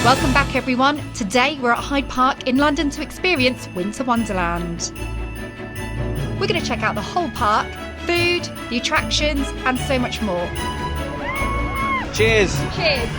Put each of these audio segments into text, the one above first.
Welcome back everyone. Today we're at Hyde Park in London to experience Winter Wonderland. We're going to check out the whole park, food, the attractions and so much more. Cheers! Cheers!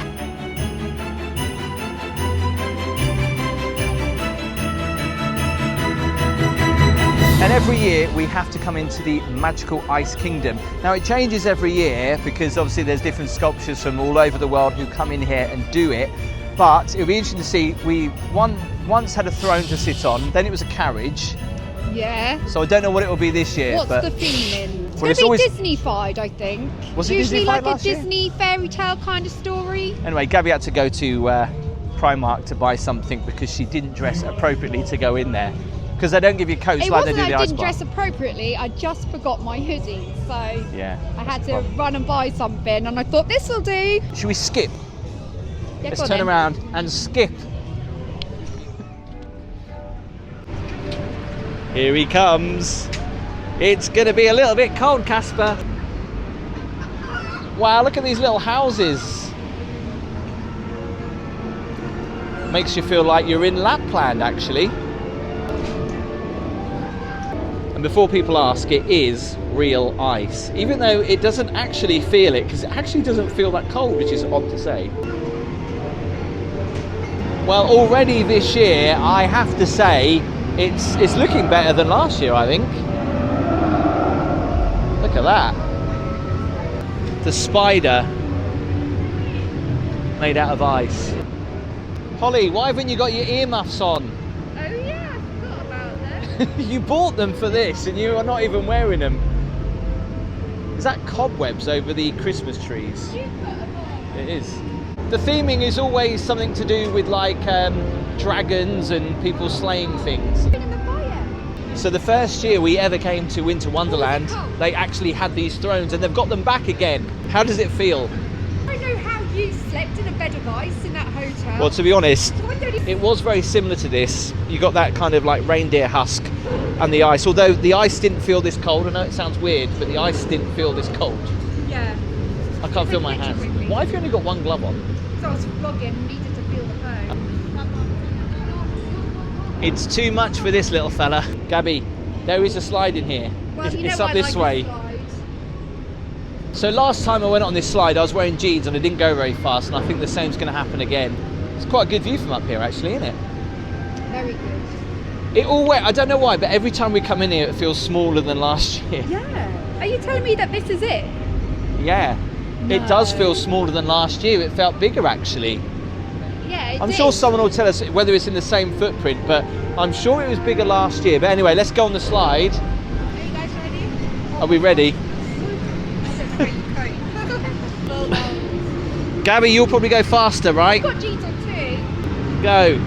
And every year we have to come into the magical ice kingdom. Now it changes every year because obviously there's different sculptures from all over the world who come in here and do it. But it'll be interesting to see, we once had a throne to sit on, then it was a carriage. Yeah. So I don't know what it will be this year. What's but the theme? It's well, going to be always Disney-fied, I think. Was it usually Disney-fied like last a year? Disney fairy tale kind of story. Anyway, Gabby had to go to Primark to buy something because she didn't dress appropriately to go in there. Because they don't give you coats like they do the ice bar. I didn't dress appropriately, I just forgot my hoodie. So yeah, I had to run and buy something and I thought this will do. Should we skip? Yeah, Let's turn around and skip. Here he comes. It's going to be a little bit cold, Casper. Wow, look at these little houses. Makes you feel like you're in Lapland, actually. And before people ask, it is real ice. Even though it doesn't actually feel it, because it actually doesn't feel that cold, which is odd to say. Well, already this year, I have to say, it's looking better than last year, I think. Look at that. The spider made out of ice. Holly, why haven't you got your earmuffs on? Oh yeah, I forgot about them. You bought them for this and you are not even wearing them. Is that cobwebs over the Christmas trees? It is. The theming is always something to do with like dragons and people slaying things. So the first year we ever came to Winter Wonderland, they actually had these thrones and they've got them back again. How does it feel? I don't know how you slept in a bed of ice in that hotel. Well, to be honest, it was very similar to this. You got that kind of like reindeer husk and the ice, although the ice didn't feel this cold. I know it sounds weird, but the ice didn't feel this cold. Yeah. I can't feel my hands. Why have you only got one glove on? So I was vlogging and needed to feel the phone. It's too much for this little fella. Gabby, there is a slide in here. Well, it's up this way. So last time I went on this slide, I was wearing jeans and I didn't go very fast, and I think the same's going to happen again. It's quite a good view from up here, actually, isn't it? Very good. It all wet. I don't know why, but every time we come in here, it feels smaller than last year. Yeah. Are you telling me that this is it? Yeah. No. It does feel smaller than last year. It felt bigger, actually. Yeah, I'm sure someone will tell us whether it's in the same footprint, but I'm sure it was bigger last year. But anyway, let's go on the slide. Are you guys ready? Are we ready? Gabby, you'll probably go faster, right? I've got jeans on too. Go.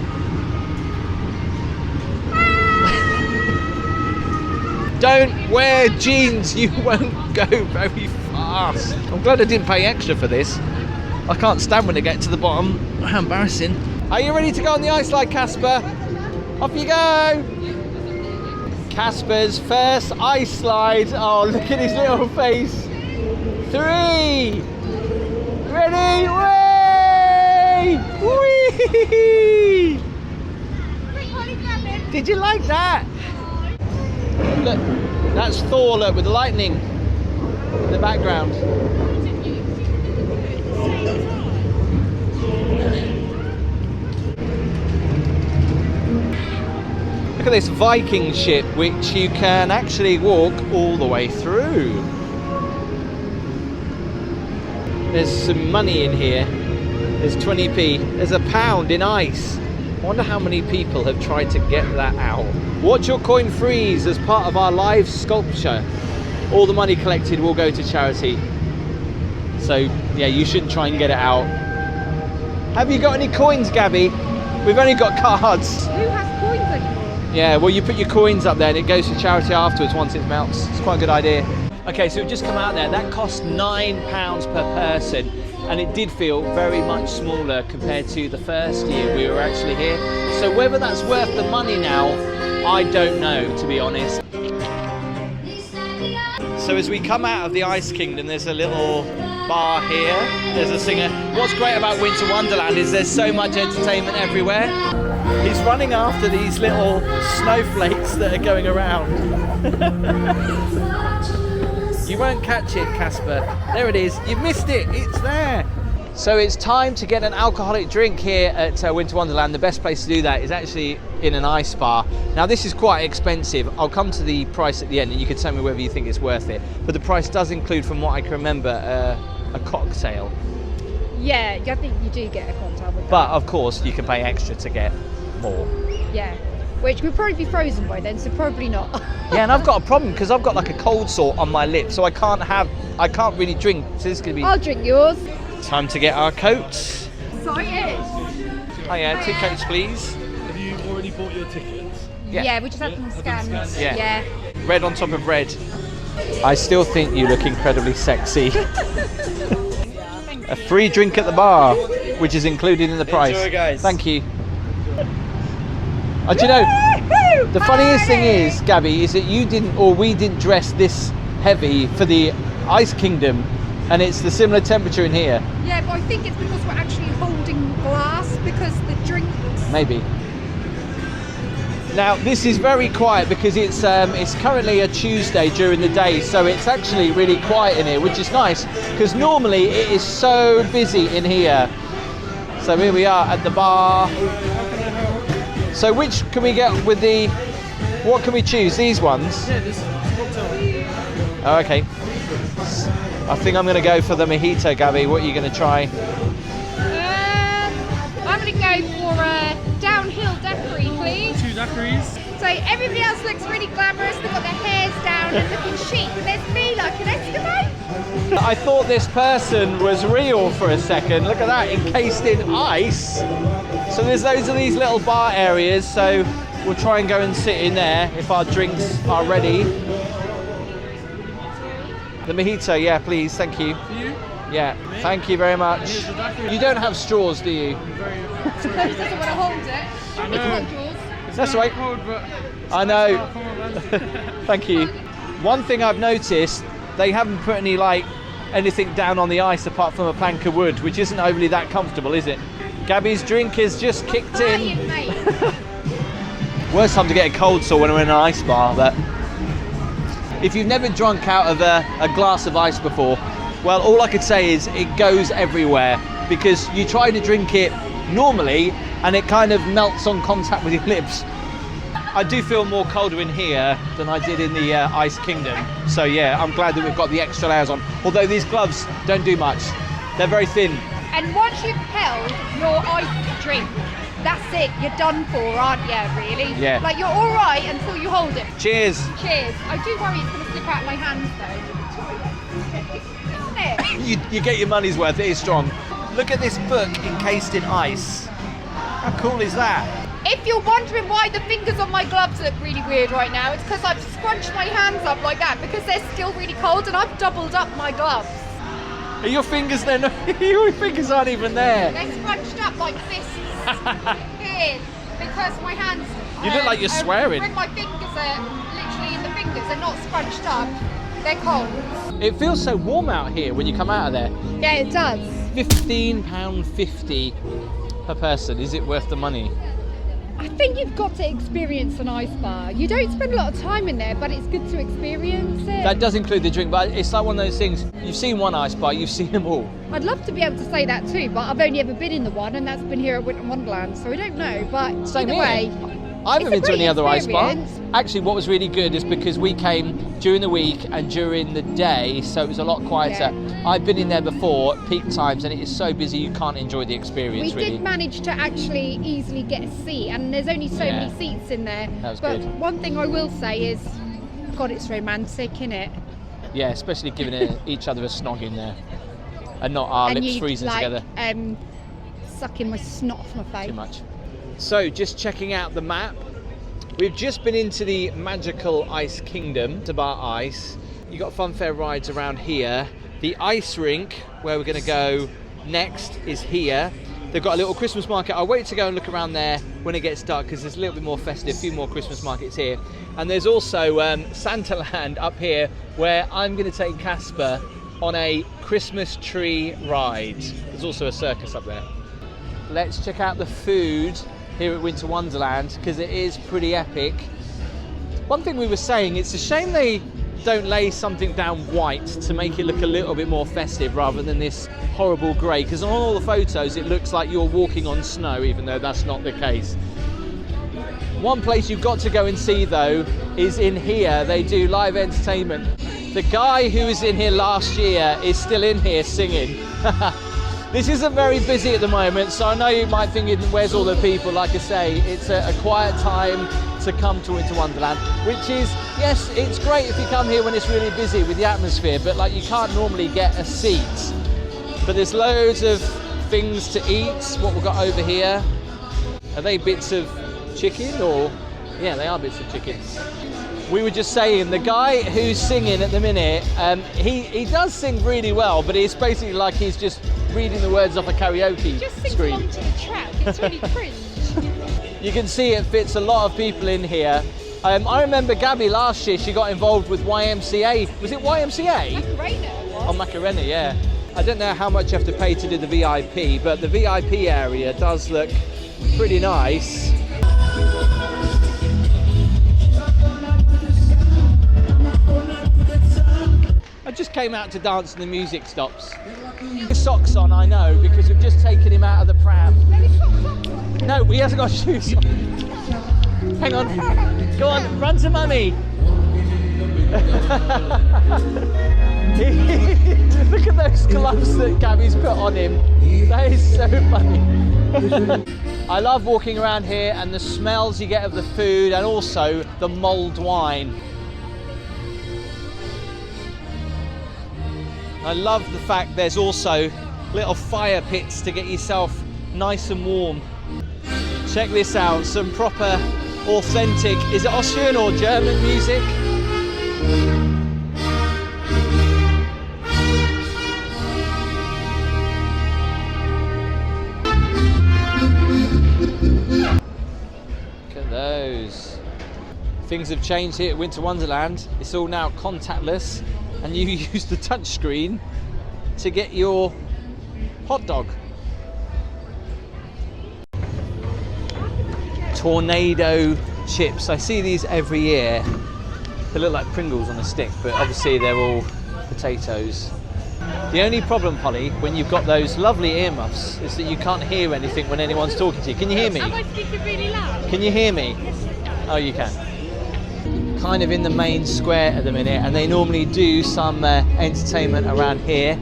Don't wear jeans, you won't go very fast. I'm glad I didn't pay extra for this. I can't stand when I get to the bottom. How embarrassing. Are you ready to go on the ice slide, Casper? Off you go. Casper's first ice slide. Oh, look at his little face. 3. Ready? Way! Whee! Did you like that? Look, that's Thor, look, with the lightning in the background. Look at this Viking ship, which you can actually walk all the way through. There's some money in here. There's 20p. There's £1 in ice. I wonder how many people have tried to get that out. Watch your coin freeze as part of our live sculpture. All the money collected will go to charity. So yeah, you shouldn't try and get it out. Have you got any coins, Gabby? We've only got cards. Who has coins anymore? Yeah, well you put your coins up there and it goes to charity afterwards once it melts. It's quite a good idea. Okay, so we've just come out there. That cost £9 per person. And it did feel very much smaller compared to the first year we were actually here. So whether that's worth the money now, I don't know, to be honest. So as we come out of the Ice Kingdom, there's a little bar here. There's a singer. What's great about Winter Wonderland is there's so much entertainment everywhere. He's running after these little snowflakes that are going around. You won't catch it, Casper. There it is. You've missed it. It's there. So it's time to get an alcoholic drink here at Winter Wonderland. The best place to do that is actually in an ice bar. Now this is quite expensive. I'll come to the price at the end and you can tell me whether you think it's worth it. But the price does include, from what I can remember, a cocktail. Yeah, I think you do get a cocktail with that. But of course you can pay extra to get more. Yeah, which would probably be frozen by then, so probably not. Yeah, and I've got a problem because I've got like a cold sore on my lip, so I can't really drink. So this is gonna be. I'll drink yours. Time to get our coats. Excited. Oh yeah, 2 coats please. Have you already bought your tickets? Yeah, we just have them scanned. Yeah. Red on top of red. I still think you look incredibly sexy. A free drink at the bar, which is included in the price. Enjoy, guys. Thank you. Do you know, the funniest thing is, Gabby, is that we didn't dress this heavy for the Ice Kingdom, and it's the similar temperature in here. Yeah, but I think it's because we're actually holding glass because the drinks. Maybe. Now this is very quiet because it's currently a Tuesday during the day, so it's actually really quiet in here, which is nice because normally it is so busy in here. So here we are at the bar. So which can we get with the? What can we choose? These ones? Yeah, this cocktail. Oh, okay. I think I'm going to go for the mojito, Gabby. What are you going to try? I'm going to go for a downhill daiquiri, please. 2 daiquiris. So everybody else looks really glamorous. They've got their hairs down and looking chic. And there's me like an Eskimo. I thought this person was real for a second. Look at that, encased in ice. So there's loads of these little bar areas. So we'll try and go and sit in there if our drinks are ready. The mojito, yeah, please, thank you. For you? Yeah, thank you very much. Here's the daiquiri. You don't have straws, do you? Very He doesn't want to hold it. I It's know. hold yours. That's right. cold, but I know. Oh, come on, man. Thank you. One thing I've noticed, they haven't put anything down on the ice apart from a plank of wood, which isn't overly that comfortable, is it? Gabby's drink has just kicked in. Brilliant, mate. Worst time to get a cold sore when we're in an ice bar, but if you've never drunk out of a glass of ice before, well, all I could say is it goes everywhere because you try to drink it normally and it kind of melts on contact with your lips. I do feel more colder in here than I did in the Ice Kingdom. So yeah, I'm glad that we've got the extra layers on. Although these gloves don't do much. They're very thin. And once you've held your ice drink, that's it. You're done for, aren't you, really? Yeah. Like, you're all right until you hold it. Cheers. Cheers. I do worry it's going to slip out of my hands, though. Isn't it? You get your money's worth. It is strong. Look at this book encased in ice. How cool is that? If you're wondering why the fingers on my gloves look really weird right now, it's because I've scrunched my hands up like that because they're still really cold and I've doubled up my gloves. Are your fingers then? Your fingers aren't even there. They're scrunched up like fists. Weird, because my hands. You look like you're swearing. When my fingers are literally in the fingers, they're not scrunched up. They're cold. It feels so warm out here when you come out of there. Yeah, it does. £15.50 per person. Is it worth the money? I think you've got to experience an ice bar. You don't spend a lot of time in there, but it's good to experience it. That does include the drink, but it's like one of those things. You've seen one ice bar, you've seen them all. I'd love to be able to say that too, but I've only ever been in the one, and that's been here at Winter Wonderland, so I don't know. But Same either here. way, I haven't it's a been to any great other ice bar. experience. Actually, what was really good is because we came during the week and during the day, so it was a lot quieter. Yeah. I've been in there before at peak times, and it is so busy you can't enjoy the experience. We really. did manage to actually easily get a seat, and there's only so Yeah. many seats in there. That was but good. one thing I will say is, God, it's romantic, isn't it? Yeah, especially giving each other a snog in there, and not our and lips you, freezing like, together sucking my snot off my face. too much. So, just checking out the map. We've just been into the magical Ice Kingdom, to bar ice. You got funfair rides around here. The ice rink, where we're going to go next, is here. They've got a little Christmas market. I'll wait to go and look around there when it gets dark because there's a little bit more festive, a few more Christmas markets here. And there's also Santaland up here where I'm going to take Casper on a Christmas tree ride. There's also a circus up there. Let's check out the food here at Winter Wonderland, because it is pretty epic. One thing we were saying, it's a shame they don't lay something down white to make it look a little bit more festive rather than this horrible grey, because on all the photos it looks like you're walking on snow, even though that's not the case. One place you've got to go and see though is in here. They do live entertainment. The guy who was in here last year is still in here singing. This isn't very busy at the moment, so I know you might think, where's all the people? Like I say, it's a quiet time to come to Winter Wonderland, which is, yes, it's great if you come here when it's really busy with the atmosphere, but like you can't normally get a seat. But there's loads of things to eat. What we've got over here, are they bits of chicken or? Yeah, they are bits of chicken. We were just saying, the guy who's singing at the minute, he does sing really well, but it's basically like he's just reading the words off a karaoke Just sings screen. along to the track. It's really cringe. You can see it fits a lot of people in here. I remember Gaby last year, she got involved with YMCA. Was it YMCA? Macarena was. On Macarena, yeah. I don't know how much you have to pay to do the VIP, but the VIP area does look pretty nice. I just came out to dance and the music stops. Socks on, I know, because we've just taken him out of the pram. No, he hasn't got shoes on. Hang on. Go on, run to mummy. Look at those gloves that Gaby's put on him. That is so funny. I love walking around here and the smells you get of the food and also the mulled wine. I love the fact there's also little fire pits to get yourself nice and warm. Check this out, some proper authentic, is it Austrian or German music? Look at those. Things have changed here at Winter Wonderland. It's all now contactless and you use the touch screen to get your hot dog. Tornado chips. I see these every year. They look like Pringles on a stick, but obviously they're all potatoes. The only problem, Holly, when you've got those lovely earmuffs is that you can't hear anything when anyone's talking to you. Can you hear me? Am I speaking really loud? Can you hear me? Oh, you can. Kind of in the main square at the minute, and they normally do some entertainment around here.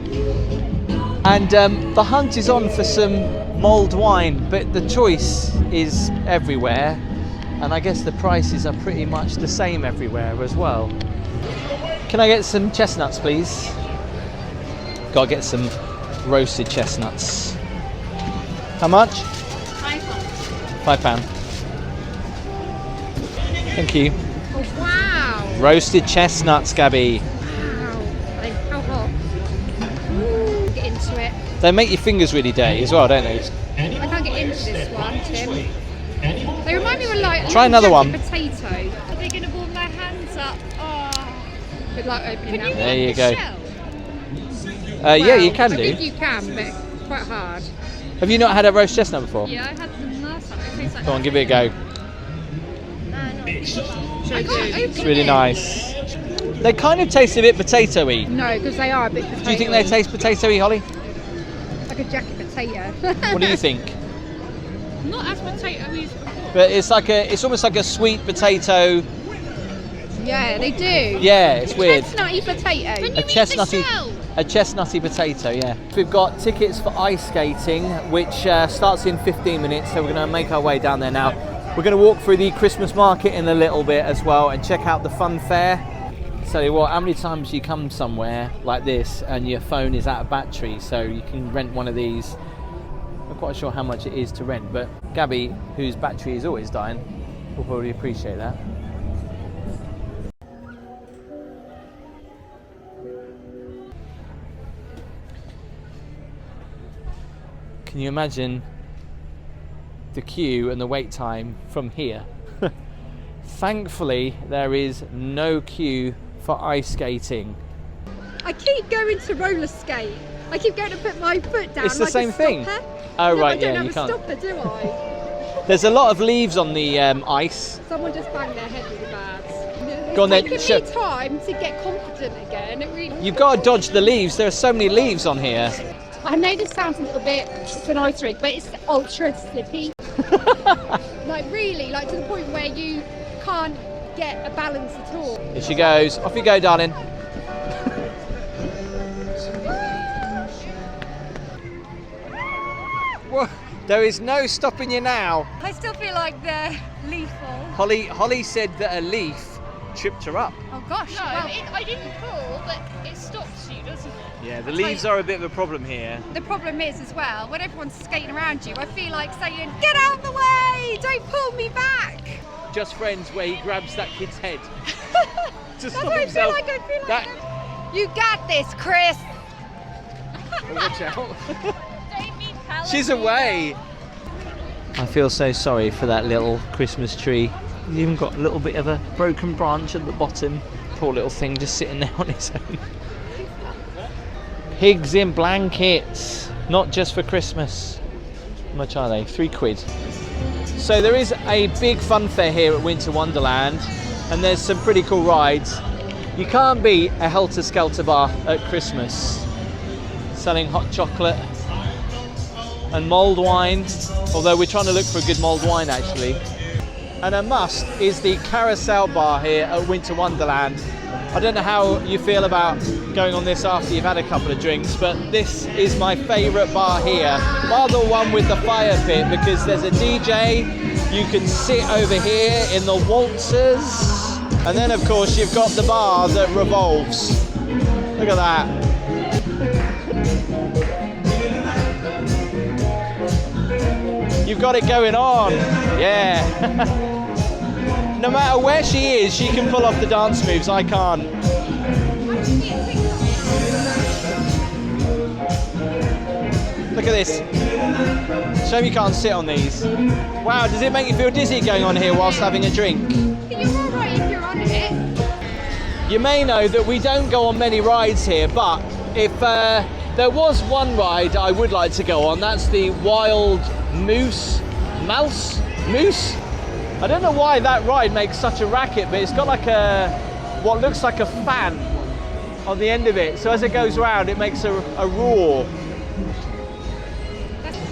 And the hunt is on for some mulled wine, but the choice is everywhere, and I guess the prices are pretty much the same everywhere as well. Can I get some chestnuts, please? Gotta get some roasted chestnuts. How much? £5. Thank you. Oh, wow. Roasted chestnuts, Gaby. Wow. How hot. Ooh, get into it. They make your fingers really dirty as well, don't they? I can't get into this one, Tim. They remind me of like Try another one. Potato. Are they going to warm their hands up? Oh, good luck opening that. There you go. Yeah, you can do. I think you can, but it's quite hard. Have you not had a roast chestnut before? Yeah, I had them last time. It tastes like Go on, give it a go. It's really nice. They kind of taste a bit potato-y. No, because they are a bit potato-y. Do you think they taste potato-y, Holly? Like a jacket potato. What do you think? Not as potato-y as before. But it's almost like a sweet potato. Yeah, they do. Yeah, it's weird. Chestnutty potato. A chestnutty potato, yeah. We've got tickets for ice skating, which starts in 15 minutes, so we're going to make our way down there now. We're going to walk through the Christmas market in a little bit as well and check out the fun fair. Tell you what, how many times you come somewhere like this and your phone is out of battery, so you can rent one of these. I'm not quite sure how much it is to rent, but Gaby, whose battery is always dying, will probably appreciate that. Can you imagine the queue and the wait time from here? Thankfully, there is no queue for ice skating. I keep going to roller skate. I keep going to put my foot down. It's the like same a thing. stopper. Oh No, right, I yeah, don't you have a can't. stopper, do I? There's a lot of leaves on the ice. Someone just banged their head really bad. Go on then, It's taken me time to get confident again. It really. You've got to dodge the leaves. There are so many leaves on here. I know this sounds a little bit, it's an ice rink, but it's ultra slippy. Like really, like to the point where you can't get a balance at all. Here she goes. Off you go, darling. Whoa, there is no stopping you now. I still feel like they're lethal. Holly said that a leaf tripped her up. Oh gosh. No, well, I didn't fall, but it stops you, doesn't it? Yeah, the leaves are a bit of a problem here. the problem is as well, when everyone's skating around you, I feel like saying, get out of the way, don't pull me back. Just Friends, where he grabs that kid's head. To That's stop what I feel himself. like. That- You got this, Chris. Oh, watch out. Don't mean Callum She's either. away. I feel so sorry for that little Christmas tree. He's even got a little bit of a broken branch at the bottom. Poor little thing just sitting there on its own. Pigs in blankets, not just for Christmas. How much are they? £3. So there is a big fun fair here at Winter Wonderland, and there's some pretty cool rides. You can't beat a Helter Skelter bar at Christmas. Selling hot chocolate and mulled wine, although we're trying to look for a good mulled wine actually. And a must is the carousel bar here at Winter Wonderland. I don't know how you feel about going on this after you've had a couple of drinks, but this is my favourite bar here. Bar the one with the fire pit, because there's a DJ, you can sit over here in the waltzers, and then of course you've got the bar that revolves. Look at that. You've got it going on, yeah. No matter where she is, she can pull off the dance moves, I can't. Look at this. Shame you can't sit on these. Wow, does it make you feel dizzy going on here whilst having a drink? You're alright if you're on it. You may know that we don't go on many rides here, but if there was one ride I would like to go on, that's the Wild Moose. I don't know why that ride makes such a racket, but it's got like what looks like a fan on the end of it. So as it goes round, it makes a roar.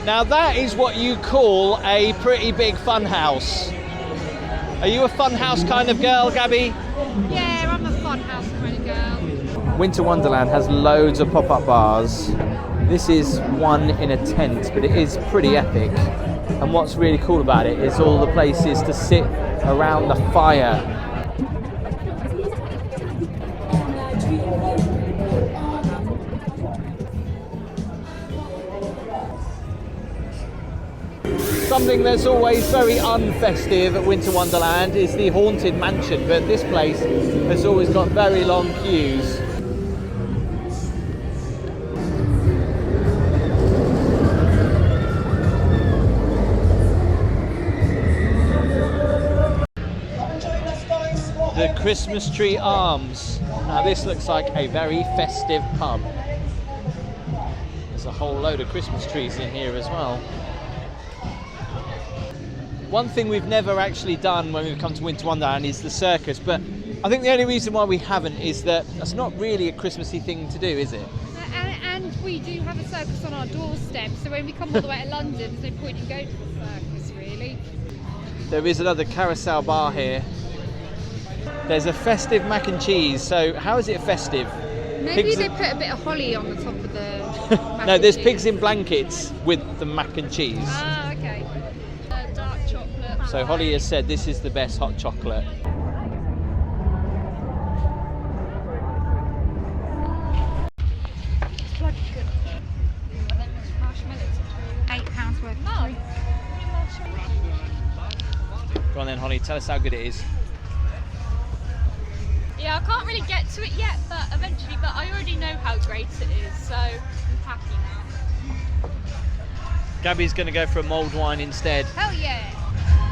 Now that is what you call a pretty big fun house. Are you a fun house kind of girl, Gabby? Yeah, I'm a fun house kind of girl. Winter Wonderland has loads of pop-up bars. This is one in a tent, but it is pretty epic. And what's really cool about it is all the places to sit around the fire. Something that's always very unfestive at Winter Wonderland is the Haunted Mansion, but this place has always got very long queues. The Christmas Tree Arms. Now this looks like a very festive pub. There's a whole load of Christmas trees in here as well. One thing we've never actually done when we've come to Winter Wonderland is the circus, but I think the only reason why we haven't is that that's not really a Christmassy thing to do, is it? And we do have a circus on our doorstep, so when we come all the way to London, there's no point in going to the circus, really. There is another carousel bar here. There's a Festive Mac and Cheese. So how is it festive? Maybe Pigs they put a bit of holly on the top of the mac No, and there's cheese. pigs in blankets with the mac and cheese. Ah, okay. Dark chocolate. So Holly has said this is the best hot chocolate. It's bloody good. And then marshmallows. £8 worth. Oh. Go on then, Holly, tell us how good it is. Yeah, I can't really get to it yet, but eventually. But I already know how great it is, so I'm happy now. Gabby's going to go for a mulled wine instead. Hell yeah.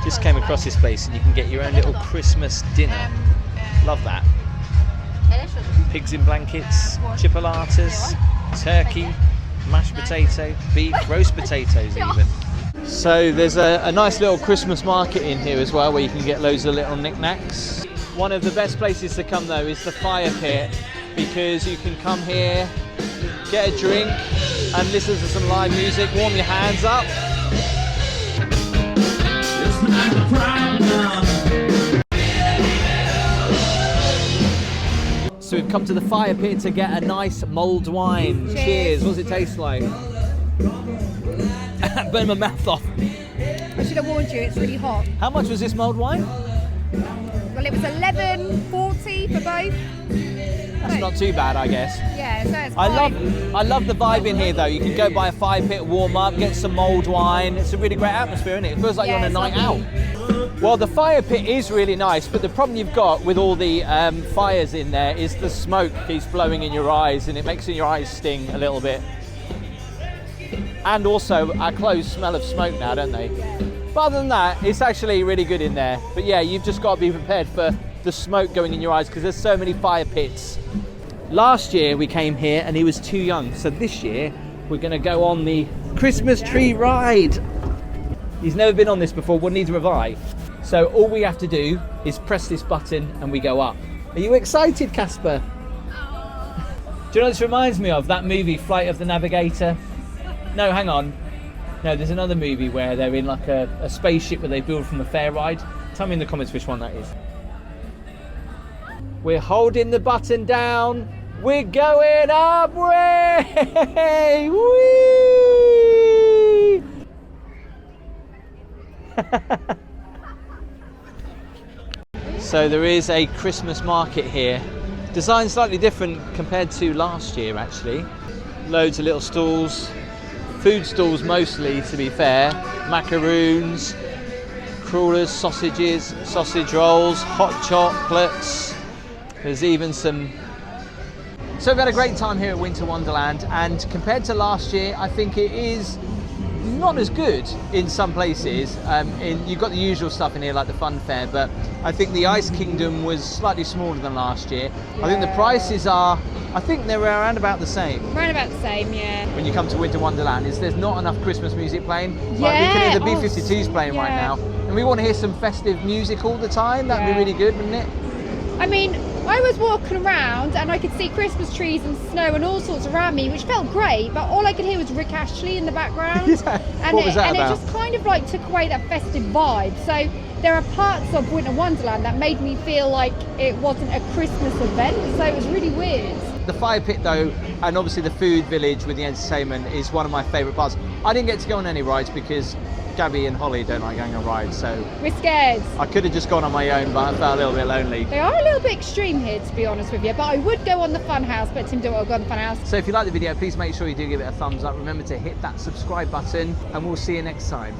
Just came across this place and you can get your own little Christmas dinner. Love that. pigs in blankets, chipolatas, turkey, mashed potato, beef, roast potatoes even. So there's a nice little Christmas market in here as well where you can get loads of little knickknacks. One of the best places to come though is the fire pit, because you can come here, get a drink and listen to some live music, warm your hands up. So we've come to the fire pit to get a nice mulled wine. Cheers. What does it taste like? Burn my mouth off. I should have warned you, it's really hot. How much was this mulled wine? Well, it was $11.40 for both. That's not too bad, I guess. Yeah, so it's I love the vibe in here though. You can go by a fire pit, warm up, get some mulled wine. It's a really great atmosphere, isn't it? It feels like you're on a night out. Well, the fire pit is really nice, but the problem you've got with all the fires in there is the smoke keeps blowing in your eyes and it makes your eyes sting a little bit. And also, our clothes smell of smoke now, don't they? But other than that, it's actually really good in there. But yeah, you've just got to be prepared for the smoke going in your eyes because there's so many fire pits. Last year we came here and he was too young, so this year we're going to go on the Christmas tree ride. He's never been on this before, we'll need to revive. So all we have to do is press this button and we go up. Are you excited, Casper? Do you know what this reminds me of? That movie, Flight of the Navigator? No, hang on. No, there's another movie where they're in like a spaceship where they build from a fair ride. Tell me in the comments which one that is. We're holding the button down. We're going up. Way! Whee! So there is a Christmas market here. Designed slightly different compared to last year actually. Loads of little stalls. Food stalls mostly, to be fair. Macaroons, crullers, sausages, sausage rolls, hot chocolates. There's even some... So we've had a great time here at Winter Wonderland, and compared to last year, I think it is not as good in some places. You've got the usual stuff in here like the fun fair, but I think the Ice Kingdom was slightly smaller than last year. Yeah. I think the prices are, I think they're around about the same. Around about the same, yeah. When you come to Winter Wonderland, there's not enough Christmas music playing. Yeah. Like we can hear the B-52s playing right now, and we want to hear some festive music all the time. That'd be really good, wouldn't it? I mean, I was walking around and I could see Christmas trees and snow and all sorts around me, which felt great, but all I could hear was Rick Astley in the background. What was that about? It just kind of like took away that festive vibe. So there are parts of Winter Wonderland that made me feel like it wasn't a Christmas event, so it was really weird. The fire pit though, and obviously the food village with the entertainment is one of my favourite parts. I didn't get to go on any rides because Gaby and Holly don't like going on rides, so we're scared. I could have just gone on my own, but I felt a little bit lonely. They are a little bit extreme here, to be honest with you, but I would go on the fun house, but Tim don't want to go on the fun house. So if you like the video, please make sure you do give it a thumbs up. Remember to hit that subscribe button, and we'll see you next time.